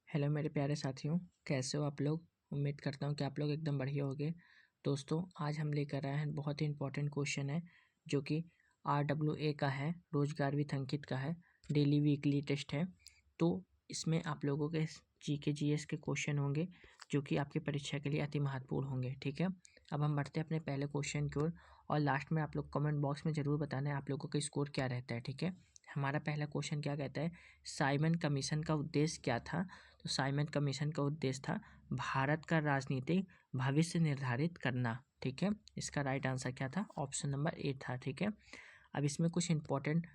Hello मेरे प्यारे साथियों, कैसे हो आप लोग। उम्मीद करता हूँ कि आप लोग एकदम बढ़िया होंगे। दोस्तों, आज हम लेकर आए हैं बहुत ही इंपॉर्टेंट क्वेश्चन है जो कि RWA का है, रोजगार विथ अंकित का है, डेली वीकली टेस्ट है। तो इसमें आप लोगों के GK GS के क्वेश्चन होंगे जो कि आपकी परीक्षा के लिए अति महत्वपूर्ण होंगे। ठीक है, अब हम बढ़ते हैं अपने पहले क्वेश्चन की ओर और लास्ट में आप लोग कमेंट बॉक्स में ज़रूर बताना है आप लोगों का स्कोर क्या रहता है। ठीक है, हमारा पहला क्वेश्चन क्या कहता है, साइमन कमीशन का उद्देश्य क्या था। तो साइमन कमीशन का उद्देश्य था भारत का राजनीतिक भविष्य निर्धारित करना। ठीक है, इसका राइट आंसर क्या था, ऑप्शन नंबर ए था। ठीक है, अब इसमें कुछ इंपॉर्टेंट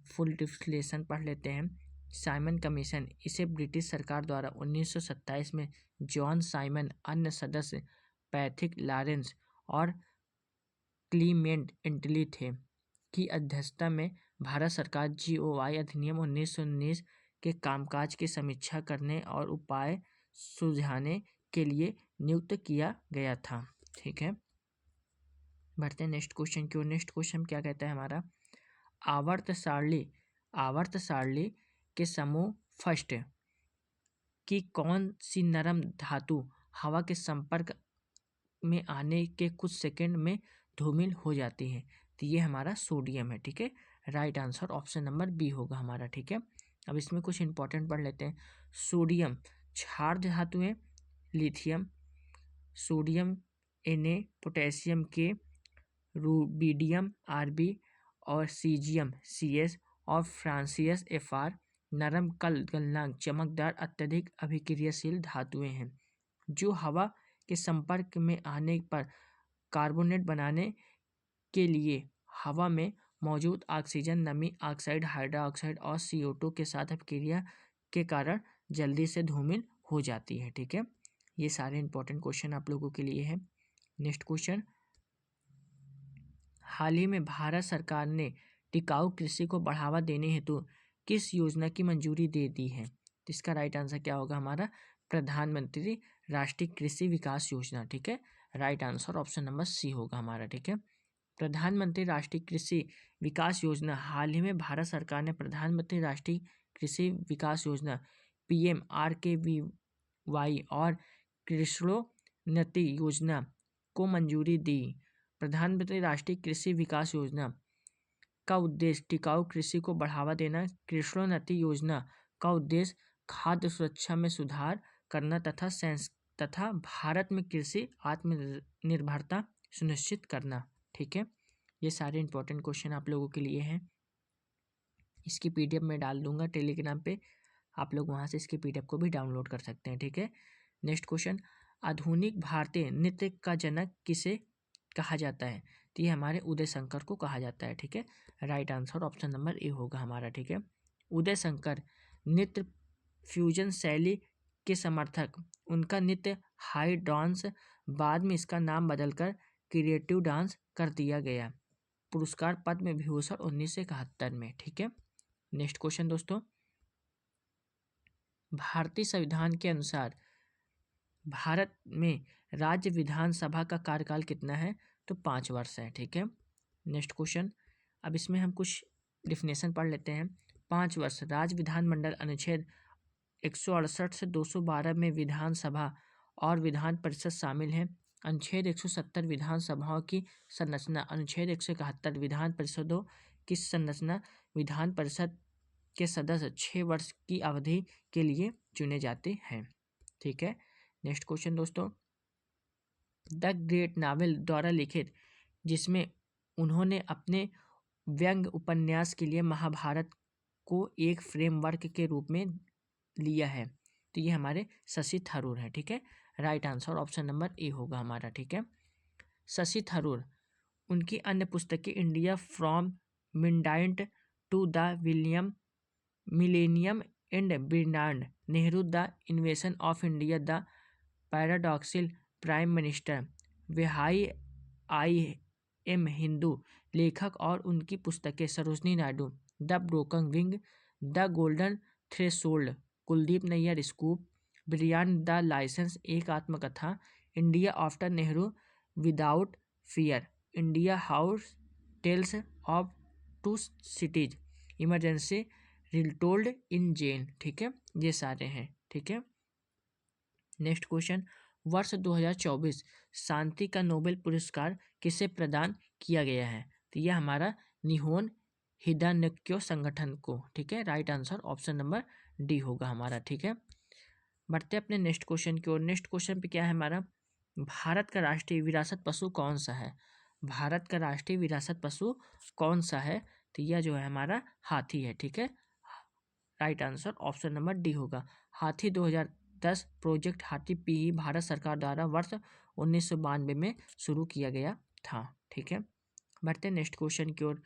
फुल डिस्क्लेशन पढ़ लेते हैं। साइमन कमीशन, इसे ब्रिटिश सरकार द्वारा 1927 में जॉन साइमन, अन्य सदस्य पैथिक लॉरेंस और क्लीमेंट एंटली थे की अध्यक्षता में भारत सरकार GOI अधिनियम 1919 के कामकाज की समीक्षा करने और उपाय सुझाने के लिए नियुक्त किया गया था। ठीक है, बढ़ते हैं नेक्स्ट क्वेश्चन की ओर। नेक्स्ट क्वेश्चन क्या कहता है हमारा, आवर्त सारणी के समूह फर्स्ट की कौन सी नरम धातु हवा के संपर्क में आने के कुछ सेकंड में धूमिल हो जाती है। तो ये हमारा सोडियम है। ठीक है, right answer option number B होगा हमारा। ठीक है, अब इसमें कुछ इंपॉर्टेंट पढ़ लेते हैं। सोडियम क्षार धातु है, lithium, sodium Na, potassium K, rubidium Rb और सीजियम Cs और फ्रांसियस Fr नरम गलनांक चमकदार अत्यधिक अभिक्रियाशील धातुएं हैं जो हवा के संपर्क में आने पर कार्बोनेट बनाने के लिए हवा में मौजूद ऑक्सीजन, नमी, ऑक्साइड, हाइड्रोक्साइड और CO2 के साथ अभिक्रिया के कारण जल्दी से धूमिल हो जाती है। ठीक है, ये सारे इंपॉर्टेंट क्वेश्चन आप लोगों के लिए है। नेक्स्ट क्वेश्चन, हाल ही में भारत सरकार ने टिकाऊ कृषि को बढ़ावा देने हेतु किस योजना की मंजूरी दे दी है। इसका राइट आंसर क्या होगा हमारा, प्रधानमंत्री राष्ट्रीय कृषि विकास योजना। ठीक है, right answer option number C होगा हमारा। ठीक है, प्रधानमंत्री राष्ट्रीय कृषि विकास योजना, हाल ही में भारत सरकार ने प्रधानमंत्री राष्ट्रीय कृषि विकास योजना PMRKVY और कृषिोन्नति योजना को मंजूरी दी। प्रधानमंत्री राष्ट्रीय कृषि विकास योजना का उद्देश्य टिकाऊ कृषि को बढ़ावा देना। कृषिोन्नति योजना का उद्देश्य खाद्य सुरक्षा में सुधार करना तथा भारत में कृषि आत्मनिर्भरता सुनिश्चित करना। ठीक है, ये सारे इंपॉर्टेंट क्वेश्चन आप लोगों के लिए हैं। इसकी PDF में डाल दूंगा टेलीग्राम पे, आप लोग वहाँ से इसकी PDF को भी डाउनलोड कर सकते हैं। ठीक है, नेक्स्ट क्वेश्चन, आधुनिक भारतीय नृत्य का जनक किसे कहा जाता है। तो ये हमारे उदय शंकर को कहा जाता है। ठीक है, right answer option number A होगा हमारा। ठीक है, उदय शंकर नृत्य फ्यूजन शैली के समर्थक, उनका नृत्य हाई डांस, बाद में इसका नाम बदलकर क्रिएटिव डांस कर दिया गया। पुरस्कार पद्म विभूषण 1971 में। ठीक है, नेक्स्ट क्वेश्चन दोस्तों, भारतीय संविधान के अनुसार भारत में राज्य विधानसभा का कार्यकाल कितना है। तो 5 वर्ष है। ठीक है, नेक्स्ट क्वेश्चन, अब इसमें हम कुछ डिफिनेशन पढ़ लेते हैं। 5 वर्ष, राज्य विधानमंडल अनुच्छेद 168 से 212 में विधानसभा और विधान परिषद शामिल हैं। अनुच्छेद 170 विधानसभाओं की संरचना, अनुच्छेद 171 विधान परिषदों की संरचना, विधान परिषद के सदस्य 6 वर्ष की अवधि के लिए चुने जाते हैं। ठीक है, नेक्स्ट क्वेश्चन दोस्तों, द ग्रेट नॉवेल द्वारा लिखित, जिसमें उन्होंने अपने व्यंग उपन्यास के लिए महाभारत को एक फ्रेमवर्क के रूप में लिया है। तो ये हमारे शशि थरूर है। ठीक है, right answer option number A होगा हमारा। ठीक है, शशि थरूर, उनकी अन्य पुस्तकें India from midnight to the millennium and beyond, Nehru the invention of India, the paradoxical prime minister, why I am Hindu, लेखक और उनकी पुस्तकें Sarojini Naidu, the broken wing, the golden threshold, Kuldip Nayar, scoop, beyond the lines, एक आत्मकथा, India after Nehru, without fear, India house tales of two cities, emergency, retold in jail. ठीक है, ये सारे हैं। ठीक है। नेक्स्ट क्वेश्चन, वर्ष 2024 शांति का नोबेल पुरस्कार किसे प्रदान किया गया है? तो यह हमारा निहोन हिदानक्यो संगठन को, ठीक है। Right answer option number D होगा हमारा, ठीक है। बढ़ते अपने नेक्स्ट क्वेश्चन की ओर। नेक्स्ट क्वेश्चन पे क्या है हमारा, भारत का राष्ट्रीय विरासत पशु कौन सा है? भारत का राष्ट्रीय विरासत पशु कौन सा है? तो यह जो है हमारा हाथी है, ठीक है। Right answer option number D होगा। हाथी 2010 प्रोजेक्ट हाथी पीही भारत सरकार द्वारा वर्ष 1992 में शुरू किया गया था, ठीक है। बढ़ते नेक्स्ट क्वेश्चन की ओर।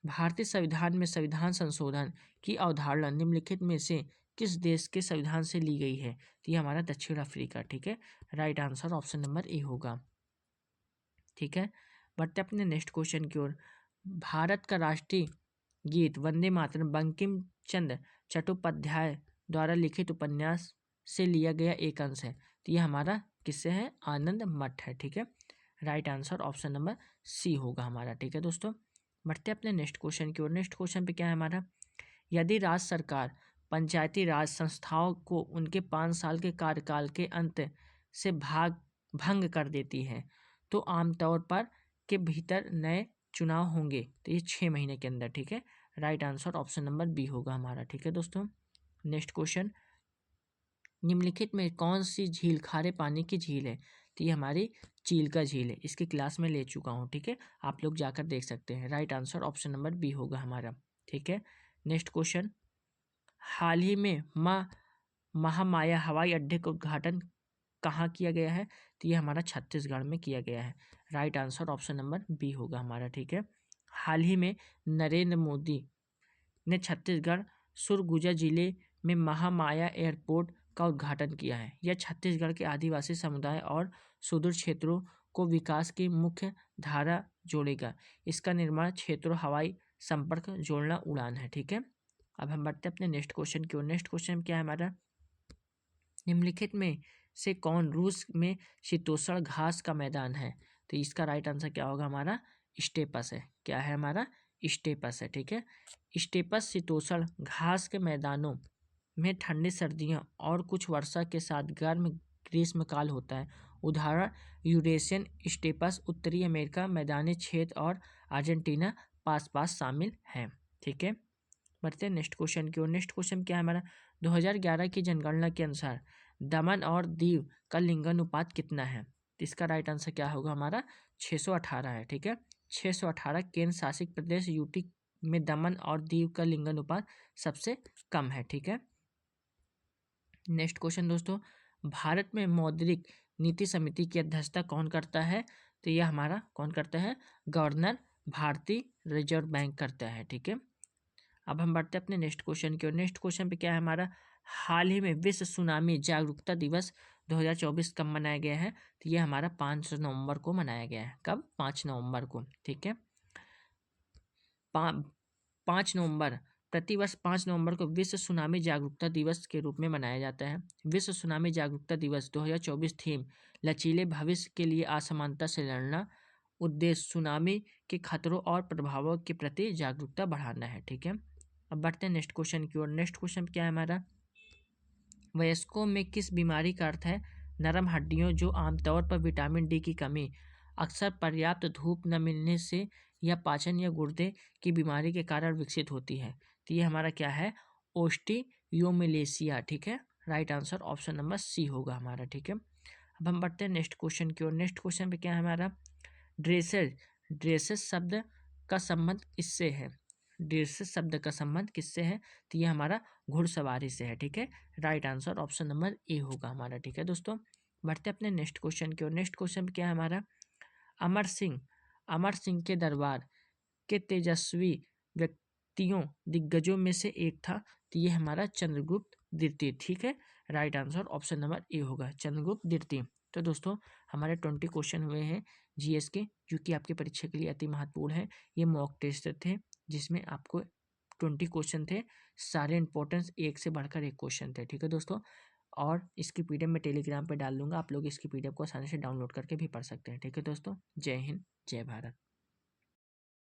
भारतीय संविधान में संविधान संशोधन की अवधारणा निम्नलिखित में से किस देश के संविधान से ली गई है? तो ये हमारा दक्षिण अफ्रीका, ठीक है। Right answer option number A होगा, ठीक है। बढ़ते अपने नेक्स्ट क्वेश्चन की ओर। भारत का राष्ट्रीय गीत वंदे मातरम बंकिम चंद्र चट्टोपाध्याय द्वारा लिखित उपन्यास से लिया गया एक अंश है। तो ये हमारा किससे है? आनंद मठ है, ठीक है। Right answer option number C होगा हमारा, ठीक है दोस्तों। बढ़ते अपने नेक्स्ट क्वेश्चन की ओर। नेक्स्ट क्वेश्चन पे क्या है हमारा, यदि राज्य सरकार पंचायती राज संस्थाओं को उनके 5 साल के कार्यकाल के अंत से भंग कर देती है तो आमतौर पर के भीतर नए चुनाव होंगे? तो ये 6 महीने के अंदर, ठीक है। Right answer option number B होगा हमारा, ठीक है दोस्तों। नेक्स्ट क्वेश्चन, निम्नलिखित में कौन सी झील खारे पानी की झील है? तो ये हमारी चील का झील है। इसकी क्लास में ले चुका हूँ, ठीक है, आप लोग जाकर देख सकते हैं। Right answer option number B होगा हमारा, ठीक है। नेक्स्ट क्वेश्चन, हाल ही में महामाया हवाई अड्डे का उद्घाटन कहाँ किया गया है? तो ये हमारा छत्तीसगढ़ में किया गया है। Right answer option number B होगा हमारा, ठीक है। हाल ही में नरेंद्र मोदी ने छत्तीसगढ़ सुरगुजा जिले में महामाया एयरपोर्ट का उद्घाटन किया है। यह छत्तीसगढ़ के आदिवासी समुदाय और सुदूर क्षेत्रों को विकास की मुख्य धारा जोड़ेगा। इसका निर्माण क्षेत्रों हवाई संपर्क जोड़ना उड़ान है, ठीक है। अब हम बढ़ते अपने नेक्स्ट क्वेश्चन की ओर। नेक्स्ट क्वेश्चन क्या है हमारा, निम्नलिखित में से कौन रूस में शीतोष्ण घास का मैदान है? तो इसका राइट आंसर क्या होगा हमारा? स्टेपस है। क्या है हमारा? स्टेपस है, ठीक है। स्टेपस शीतोष्ण घास के मैदानों में ठंडी सर्दियां और कुछ वर्षा के साथ गर्म ग्रीष्मकाल होता है। उदाहरण यूरेशियन स्टेपस, उत्तरी अमेरिका मैदानी क्षेत्र और अर्जेंटीना पास पास शामिल हैं, ठीक है। बढ़ते हैं नेक्स्ट क्वेश्चन की ओर। नेक्स्ट क्वेश्चन क्या है हमारा, 2011 की जनगणना के अनुसार दमन और दीव का लिंगानुपात कितना है? तो इसका राइट आंसर क्या होगा हमारा? 618 है, ठीक है। 618। केंद्र शासित प्रदेश यूटी में दमन और दीव का लिंगानुपात सबसे कम है, ठीक है। नेक्स्ट क्वेश्चन दोस्तों, भारत में मौद्रिक नीति समिति की अध्यक्षता कौन करता है? तो यह हमारा कौन करता है? गवर्नर भारतीय रिजर्व बैंक करता है, ठीक है। अब हम बढ़ते हैं अपने नेक्स्ट क्वेश्चन की ओर। नेक्स्ट क्वेश्चन पे क्या है हमारा, हाल ही में विश्व सुनामी जागरूकता दिवस 2024 कब मनाया गया है? तो ये हमारा 5 नवंबर को मनाया गया है। कब? 5 नवंबर को, ठीक है। 5 नवंबर, प्रतिवर्ष 5 नवंबर को विश्व सुनामी जागरूकता दिवस के रूप में मनाया जाता है। विश्व सुनामी जागरूकता दिवस 2024 थीम लचीले भविष्य के लिए असमानता से लड़ना। उद्देश्य सुनामी के खतरों और प्रभावों के प्रति जागरूकता बढ़ाना है, ठीक है। अब बढ़ते हैं नेक्स्ट क्वेश्चन की ओर। नेक्स्ट क्वेश्चन क्या है हमारा, वयस्कों में किस बीमारी का अर्थ है नरम हड्डियों, जो आमतौर पर विटामिन डी की कमी, अक्सर पर्याप्त धूप न मिलने से या पाचन या गुर्दे की बीमारी के कारण विकसित होती है? तो ये हमारा क्या है? ओस्टियोमिलेसिया, ठीक है। Right answer option number C होगा हमारा, ठीक है। अब हम बढ़ते हैं नेक्स्ट क्वेश्चन की ओर। नेक्स्ट क्वेश्चन पे क्या है हमारा, ड्रेसेज ड्रेसेस शब्द का संबंध किससे है? ड्रेसेस शब्द का संबंध किससे है? तो ये हमारा घुड़सवारी से है, ठीक है। Right answer option number A होगा हमारा, ठीक है दोस्तों। बढ़ते अपने नेक्स्ट क्वेश्चन की ओर। नेक्स्ट क्वेश्चन क्या है हमारा, अमर सिंह के दरबार के तेजस्वी व्यक्तियों दिग्गजों में से एक था। तो ये हमारा चंद्रगुप्त द्वितीय, ठीक है। Right answer option number A होगा, चंद्रगुप्त द्वितीय। तो दोस्तों हमारे 20 क्वेश्चन हुए हैं जीएस के, जो कि आपकी परीक्षा के लिए अति महत्वपूर्ण है। ये मॉक टेस्ट थे जिसमें आपको 20 क्वेश्चन थे, सारे इंपॉर्टेंस एक से बढ़कर एक क्वेश्चन थे, ठीक है दोस्तों। और इसकी पीडीएफ मैं टेलीग्राम पे डाल दूंगा, आप लोग इसकी पीडीएफ को आसानी से डाउनलोड करके भी पढ़ सकते हैं, ठीक है दोस्तों। जय हिंद, जय भारत।